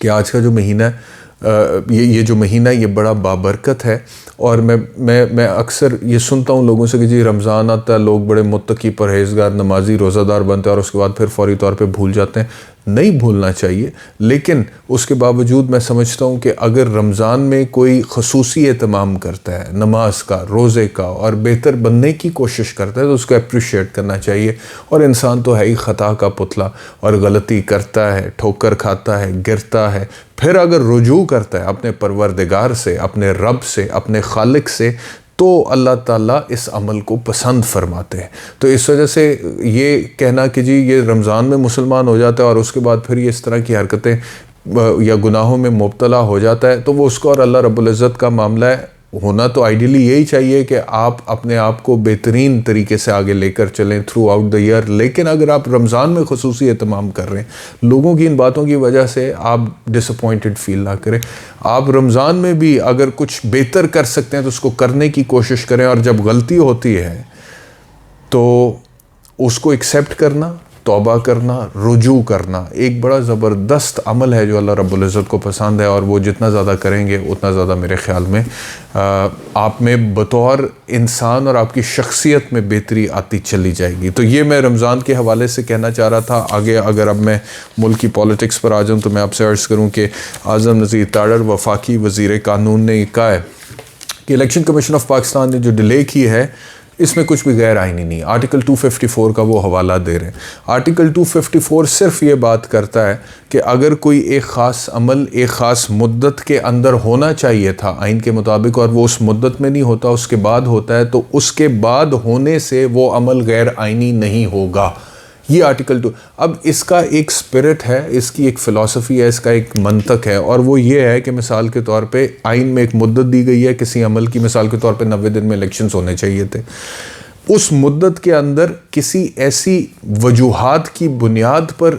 کہ آج کا جو مہینہ ہے یہ جو مہینہ یہ بڑا بابرکت ہے، اور میں اکثر یہ سنتا ہوں لوگوں سے کہ جی رمضان آتا ہے، لوگ بڑے متقی پرہیزگار نمازی روزہ دار بنتے ہیں اور اس کے بعد پھر فوری طور پہ بھول جاتے ہیں۔ نہیں بھولنا چاہیے، لیکن اس کے باوجود میں سمجھتا ہوں کہ اگر رمضان میں کوئی خصوصی اہتمام کرتا ہے نماز کا، روزے کا، اور بہتر بننے کی کوشش کرتا ہے تو اس کو اپریشیٹ کرنا چاہیے۔ اور انسان تو ہے ہی خطا کا پتلا، اور غلطی کرتا ہے، ٹھوکر کھاتا ہے، گرتا ہے، پھر اگر رجوع کرتا ہے اپنے پروردگار سے، اپنے رب سے، اپنے خالق سے، تو اللہ تعالیٰ اس عمل کو پسند فرماتے ہیں۔ تو اس وجہ سے یہ کہنا کہ جی یہ رمضان میں مسلمان ہو جاتا ہے اور اس کے بعد پھر یہ اس طرح کی حرکتیں یا گناہوں میں مبتلا ہو جاتا ہے، تو وہ اس کو اور اللہ رب العزت کا معاملہ ہے۔ ہونا تو آئیڈیلی یہی چاہیے کہ آپ اپنے آپ کو بہترین طریقے سے آگے لے کر چلیں تھرو آؤٹ دا ایئر، لیکن اگر آپ رمضان میں خصوصی اہتمام کر رہے ہیں، لوگوں کی ان باتوں کی وجہ سے آپ ڈس اپوائنٹڈ فیل نہ کریں۔ آپ رمضان میں بھی اگر کچھ بہتر کر سکتے ہیں تو اس کو کرنے کی کوشش کریں، اور جب غلطی ہوتی ہے تو اس کو ایکسیپٹ کرنا، توبہ کرنا، رجوع کرنا ایک بڑا زبردست عمل ہے جو اللہ رب العزت کو پسند ہے، اور وہ جتنا زیادہ کریں گے اتنا زیادہ میرے خیال میں آپ میں بطور انسان اور آپ کی شخصیت میں بہتری آتی چلی جائے گی۔ تو یہ میں رمضان کے حوالے سے کہنا چاہ رہا تھا۔ آگے اگر اب میں ملک کی پالیٹکس پر آ جاؤں تو میں آپ سے عرض کروں کہ اعظم نذیر تاڑر وفاقی وزیر قانون نے یہ کہا ہے کہ الیکشن کمیشن آف پاکستان نے جو ڈیلے کی ہے اس میں کچھ بھی غیر آئینی نہیں۔ آرٹیکل 254 کا وہ حوالہ دے رہے ہیں۔ آرٹیکل 254 صرف یہ بات کرتا ہے کہ اگر کوئی ایک خاص عمل ایک خاص مدت کے اندر ہونا چاہیے تھا آئین کے مطابق، اور وہ اس مدت میں نہیں ہوتا، اس کے بعد ہوتا ہے، تو اس کے بعد ہونے سے وہ عمل غیر آئینی نہیں ہوگا۔ یہ آرٹیکل 2 اب اس کا ایک سپرٹ ہے، اس کی ایک فلسفی ہے، اس کا ایک منطق ہے، اور وہ یہ ہے کہ مثال کے طور پہ آئین میں ایک مدت دی گئی ہے کسی عمل کی، مثال کے طور پہ 90 دن میں الیکشنز ہونے چاہیے تھے۔ اس مدت کے اندر کسی ایسی وجوہات کی بنیاد پر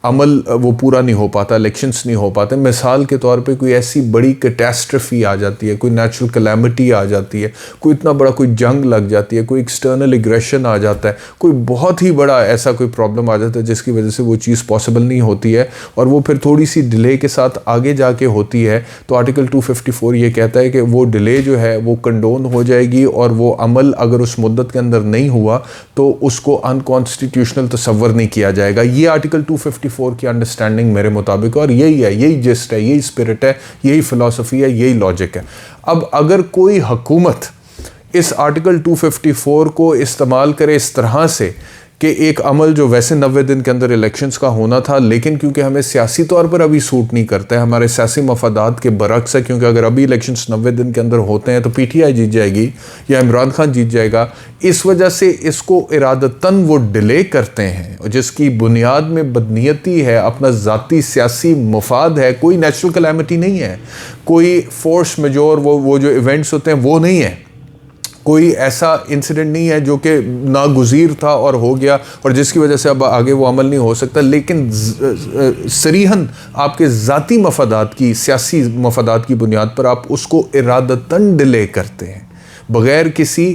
عمل وہ پورا نہیں ہو پاتا، الیکشنز نہیں ہو پاتے۔ مثال کے طور پہ کوئی ایسی بڑی کیٹاسٹرفی آ جاتی ہے، کوئی نیچرل کلیمٹی آ جاتی ہے، کوئی اتنا بڑا کوئی جنگ لگ جاتی ہے، کوئی ایکسٹرنل ایگریشن آ جاتا ہے، کوئی بہت ہی بڑا ایسا کوئی پرابلم آ جاتا ہے جس کی وجہ سے وہ چیز پاسبل نہیں ہوتی ہے، اور وہ پھر تھوڑی سی ڈیلے کے ساتھ آگے جا کے ہوتی ہے، تو آرٹیکل 254 یہ کہتا ہے کہ وہ ڈیلے جو ہے وہ کنڈون ہو جائے گی، اور وہ عمل اگر اس مدت کے اندر نہیں ہوا تو اس کو انکانسٹیٹیوشنل تصور نہیں کیا جائے گا۔ یہ آرٹیکل 254 کی انڈرسٹینڈنگ میرے مطابق، اور یہی ہے، یہی جسٹ ہے، یہی اسپرٹ ہے، یہی فلسفی ہے، یہی لاجک ہے۔ اب اگر کوئی حکومت اس آرٹیکل 254 کو استعمال کرے اس طرح سے کہ ایک عمل جو ویسے 90 دن کے اندر الیکشنز کا ہونا تھا، لیکن کیونکہ ہمیں سیاسی طور پر ابھی سوٹ نہیں کرتا ہے، ہمارے سیاسی مفادات کے برعکس ہے، کیونکہ اگر ابھی الیکشنز 90 دن کے اندر ہوتے ہیں تو پی ٹی آئی جیت جائے گی یا عمران خان جیت جائے گا، اس وجہ سے اس کو ارادتاً وہ ڈیلے کرتے ہیں، جس کی بنیاد میں بدنیتی ہے، اپنا ذاتی سیاسی مفاد ہے، کوئی نیچرل کلیمٹی نہیں ہے، کوئی فورس میجور وہ جو ایونٹس ہوتے ہیں وہ نہیں ہے، کوئی ایسا انسیڈنٹ نہیں ہے جو کہ ناگزیر تھا اور ہو گیا اور جس کی وجہ سے اب آگے وہ عمل نہیں ہو سکتا، لیکن صریحاً آپ کے ذاتی مفادات کی، سیاسی مفادات کی بنیاد پر آپ اس کو ارادتاً ڈیلے کرتے ہیں بغیر کسی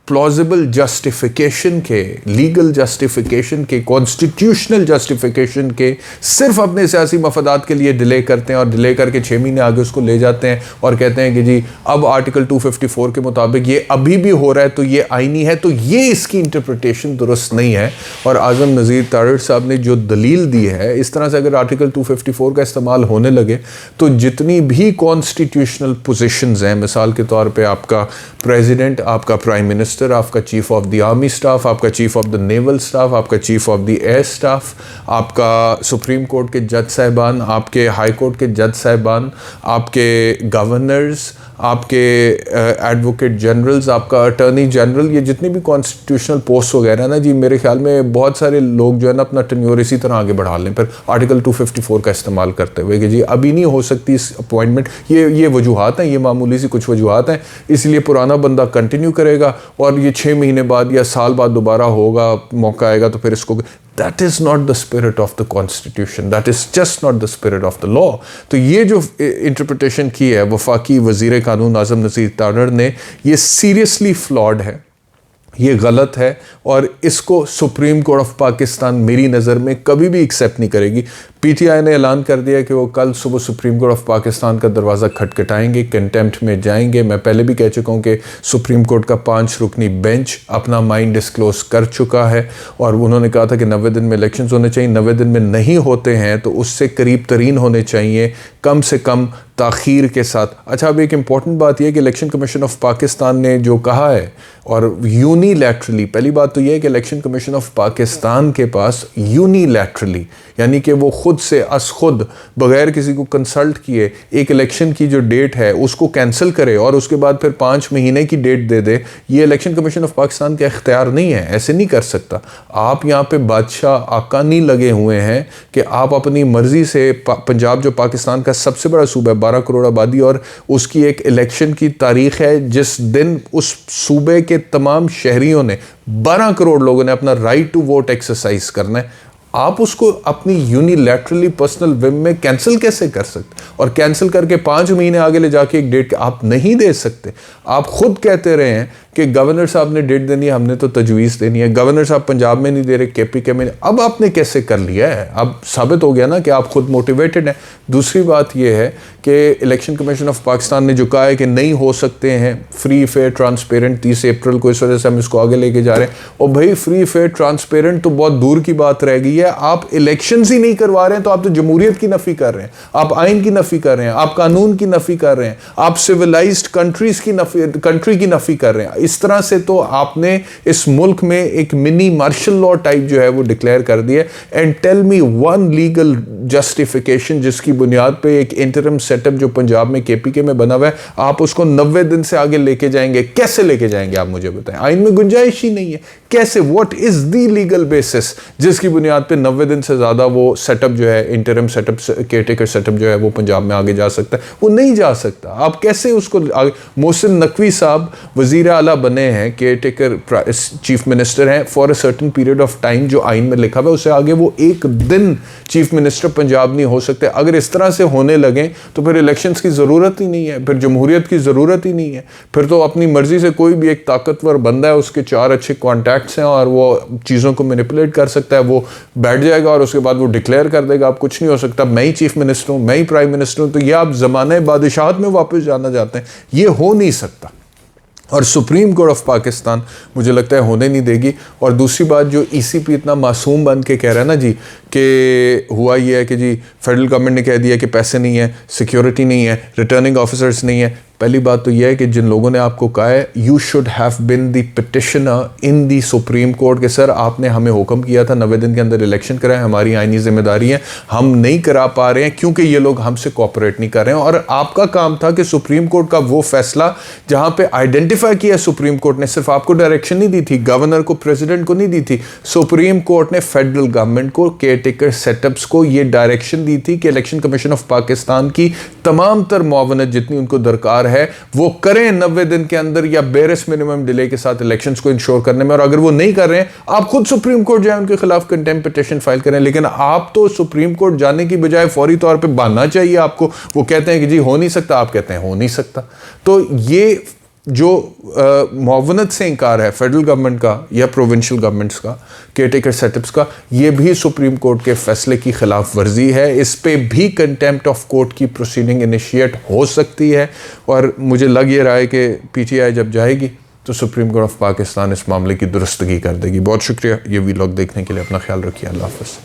پلازیبل جسٹیفیکیشن کے، لیگل جسٹیفیکیشن کے، کانسٹیٹیوشنل جسٹیفیکیشن کے، صرف اپنے سیاسی مفادات کے لیے ڈیلے کرتے ہیں، اور ڈیلے کر کے 6 مہینے آگے اس کو لے جاتے ہیں اور کہتے ہیں کہ جی اب آرٹیکل 254 کے مطابق یہ ابھی بھی ہو رہا ہے تو یہ آئینی ہے، تو یہ اس کی انٹرپریٹیشن درست نہیں ہے۔ اور اعظم نذیر تاڑر صاحب نے جو دلیل دی ہے، اس طرح سے اگر آرٹیکل 254 کا استعمال ہونے لگے تو جتنی بھی کانسٹیٹیوشنل پوزیشنز ہیں، مثال کے طور پہ آپ کا پریزیڈنٹ، آپ کا پرائم منسٹر، آپ کا chief of the army staff, آپ کا chief of the naval staff, آپ کا chief of the air staff, آپ کا سپریم کورٹ کے جج صاحبان، آپ کے ہائی کورٹ کے جج صاحبان، آپ کے گورنرز، آپ کے ایڈوکیٹ جنرلز، آپ کا اٹارنی جنرل، یہ جتنی بھی کانسٹیٹیوشنل پوسٹ وغیرہ نا جی، میرے خیال میں بہت سارے لوگ جو ہے نا اپنا ٹینیور اسی طرح آگے بڑھا لیں پھر آرٹیکل 254 کا استعمال کرتے ہوئے کہ جی ابھی نہیں ہو سکتی اس اپوائنٹمنٹ، یہ وجوہات ہیں، یہ معمولی سی کچھ وجوہات ہیں، اس لیے پرانا بندہ کنٹینیو کرے گا اور یہ 6 مہینے بعد یا سال بعد دوبارہ ہوگا، موقع آئے گا تو پھر اس کو That is not the spirit of the constitution. That is just not the spirit of the law. تو یہ جو انٹرپریٹیشن کی ہے وفاقی وزیر قانون اعظم نذیر تاڑر نے، یہ سیریسلی فلاڈ ہے، یہ غلط ہے اور اس کو سپریم کورٹ آف پاکستان میری نظر میں کبھی بھی ایکسیپٹ نہیں کرے گی۔ پی ٹی آئی نے اعلان کر دیا کہ وہ کل صبح سپریم کورٹ آف پاکستان کا دروازہ کھٹکھٹائیں گے، کنٹیمپٹ میں جائیں گے۔ میں پہلے بھی کہہ چکا ہوں کہ سپریم کورٹ کا 5 رکنی بینچ اپنا مائنڈ ڈسکلوز کر چکا ہے اور انہوں نے کہا تھا کہ 90 دن میں الیکشنز ہونے چاہیے، 90 دن میں نہیں ہوتے ہیں تو اس سے قریب ترین ہونے چاہیے، کم سے کم تاخیر کے ساتھ۔ اچھا، اب ایک امپورٹنٹ بات یہ ہے کہ الیکشن کمیشن آف پاکستان نے جو کہا ہے، اور یونیلیٹرلی، پہلی بات تو یہ ہے کہ الیکشن کمیشن آف پاکستان کے پاس یونیلیٹرلی، یعنی کہ وہ خود سے از خود بغیر کسی کو کنسلٹ کیے ایک الیکشن کی جو ڈیٹ ہے اس کو کینسل کرے اور اس کے بعد پھر 5 مہینے کی ڈیٹ دے دے، یہ الیکشن کمیشن آف پاکستان کا اختیار نہیں ہے، ایسے نہیں کر سکتا۔ آپ یہاں پہ بادشاہ آقا نہیں لگے ہوئے ہیں کہ آپ اپنی مرضی سے، پنجاب جو پاکستان کا سب سے بڑا صوبہ ہے، 12 کروڑ آبادی، اور اس کی ایک الیکشن کی تاریخ ہے جس دن اس صوبے کے تمام شہریوں نے، 12 کروڑ لوگوں نے اپنا رائٹ ٹو ووٹ ایکسرسائز کرنا ہے، آپ اس کو اپنی یونیلیٹرلی پرسنل وم میں کینسل کیسے کر سکتے؟ اور کینسل کر کے 5 مہینے آگے لے جا کے ایک ڈیٹ آپ نہیں دے سکتے۔ آپ خود کہتے رہے ہیں کہ گورنر صاحب نے ڈیٹ دینی ہے، ہم نے تو تجویز دینی ہے، گورنر صاحب پنجاب میں نہیں دے رہے، کے پی کے میں نہیں۔ اب آپ نے کیسے کر لیا ہے؟ اب ثابت ہو گیا نا کہ آپ خود موٹیویٹڈ ہیں۔ دوسری بات یہ ہے کہ الیکشن کمیشن آف پاکستان نے جو کہا ہے کہ نہیں ہو سکتے ہیں فری فیئر ٹرانسپیرنٹ 30 اپریل کو، اس وجہ سے ہم اس کو آگے لے کے جا رہے ہیں۔ اور بھائی فری فیئر ٹرانسپیرنٹ تو بہت دور کی بات رہ گئی ہے، آپ الیکشنز ہی نہیں کروا رہے ہیں تو آپ تو جمہوریت کی نفی کر رہے ہیں، آپ آئین کی نفی کر رہے ہیں، آپ قانون کی نفی کر رہے ہیں، آپ سویلائزڈ کنٹری کی نفی کر رہے ہیں۔ اس طرح سے تو آپ نے اس ملک میں ایک منی مارشل لا ٹائپ جو ہے وہ ڈکلیئر کر دیا ہے۔ And tell me one legal justification جس کی بنیاد پہ ایک انٹرم سیٹ اپ جو پنجاب میں کے پی کے میں بنا ہوا ہے، آپ اس کو 90 دن سے آگے لے کے جائیں گے؟ کیسے لے کے جائیں گے آپ مجھے بتائیں؟ آئین میں گنجائش ہی نہیں ہے، کیسے؟ What is the legal basis جس کی بنیاد پہ 90 دن سے زیادہ وہ سیٹ اپ جو ہے، interim set up, caretaker set up جو ہے وہ پنجاب میں آگے جا سکتا ہے؟ وہ نہیں جا سکتا۔ آپ کیسے اس کو محسن نقوی صاحب وزیر اعلیٰ بنے ہیں، کیئر ٹیکر چیف منسٹر ہیں for a certain period of time جو آئین میں لکھا ہوا ہے، اس سے آگے وہ ایک دن چیف منسٹر پنجاب نہیں ہو سکتے۔ اگر اس طرح سے ہونے لگیں تو پھر الیکشنز کی ضرورت ہی نہیں ہے، پھر جمہوریت کی ضرورت ہی نہیں ہے، پھر تو اپنی مرضی سے کوئی بھی ایک طاقتور بندہ ہے، اس کے 4 اچھے کانٹیکٹس ہیں اور وہ چیزوں کو مینیپولیٹ کر سکتا ہے، وہ بیٹھ جائے گا اور اس کے بعد وہ ڈکلیئر کر دے گا اب کچھ نہیں ہو سکتا، میں ہی چیف منسٹر ہوں، میں ہی پرائم منسٹر ہوں۔ تو یہ آپ زمانہ بادشاہت میں واپس جانا چاہتے ہیں، یہ ہو نہیں سکتا۔ اور سپریم کورٹ آف پاکستان مجھے لگتا ہے ہونے نہیں دے گی۔ اور دوسری بات جو ای سی پی اتنا معصوم بن کے کہہ رہا ہے نا جی کہ ہوا یہ ہے کہ جی فیڈرل گورنمنٹ نے کہہ دیا کہ پیسے نہیں ہیں، سیکیورٹی نہیں ہے، ریٹرننگ آفیسرز نہیں ہیں۔ پہلی بات تو یہ ہے کہ جن لوگوں نے آپ کو کہا ہے you should have been the petitioner in the supreme court کہ سر آپ نے ہمیں حکم کیا تھا 90 دن کے اندر الیکشن کرائیں، ہماری آئینی ذمہ داری ہے، ہم نہیں کرا پا رہے ہیں کیونکہ یہ لوگ ہم سے کوآپریٹ نہیں کر رہے ہیں۔ اور آپ کا کام تھا کہ سپریم کورٹ کا وہ فیصلہ جہاں پہ آئیڈینٹیفائی کیا سپریم کورٹ نے، صرف آپ کو ڈائریکشن نہیں دی تھی، گورنر کو، پریزیڈنٹ کو نہیں دی تھی، سپریم کورٹ نے فیڈرل گورنمنٹ کو، کیئر ٹیکر سیٹ اپس کو یہ ڈائریکشن دی تھی کہ الیکشن کمیشن آف پاکستان کی تمام تر معاونت جتنی ان کو درکار ہے وہ کریں 90 دن کے اندر یا بیرس منیمم ڈیلے کے ساتھ الیکشنز کو انشور کرنے میں۔ اور اگر وہ نہیں کر رہے ہیں آپ خود سپریم کورٹ جائیں، ان کے خلاف کنٹیمپٹ پٹیشن فائل کریں۔ لیکن آپ تو سپریم کورٹ جانے کی بجائے فوری طور پہ بہانا چاہیے آپ کو، وہ کہتے ہیں کہ جی ہو نہیں سکتا، آپ کہتے ہیں ہو نہیں سکتا۔ تو یہ جو معاونت سے انکار ہے فیڈرل گورنمنٹ کا یا پروونشل گورنمنٹس کا، کیئر ٹیکر سیٹ اپس کا، یہ بھی سپریم کورٹ کے فیصلے کی خلاف ورزی ہے۔ اس پہ بھی کنٹیمپٹ آف کورٹ کی پروسیڈنگ انیشیٹ ہو سکتی ہے۔ اور مجھے لگ یہ رہا ہے کہ پی ٹی آئی جب جائے گی تو سپریم کورٹ آف پاکستان اس معاملے کی درستگی کر دے گی۔ بہت شکریہ یہ ویلاگ دیکھنے کے لیے، اپنا خیال رکھیے، اللہ حافظ۔